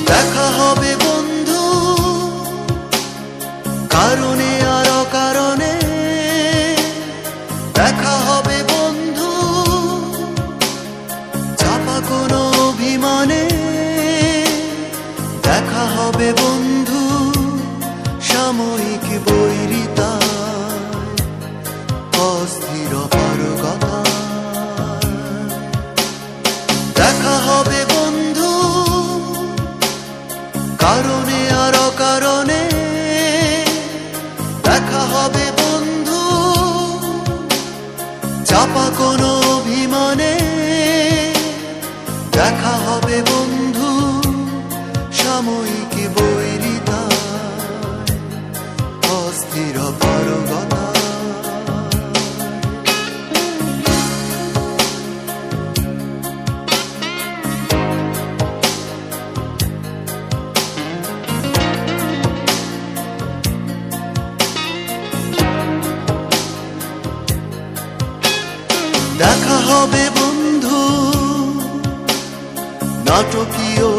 দেখা হবে বন্ধু কারণে আর অকারণে, দেখা হবে বন্ধু চাপা কোনো অভিমানে, দেখা হবে বন্ধু সাময়িক বৈরিতা অস্থির পারগতা। দেখা হবে বন্ধু কারণে আর অকারণে, দেখা হবে বন্ধু চাপা কোনো অভিমানে, দেখা হবে বন্ধু সাময়িক বৈরিতা অস্থির পারগতা। দেখা হবে বন্ধু নাটকীয়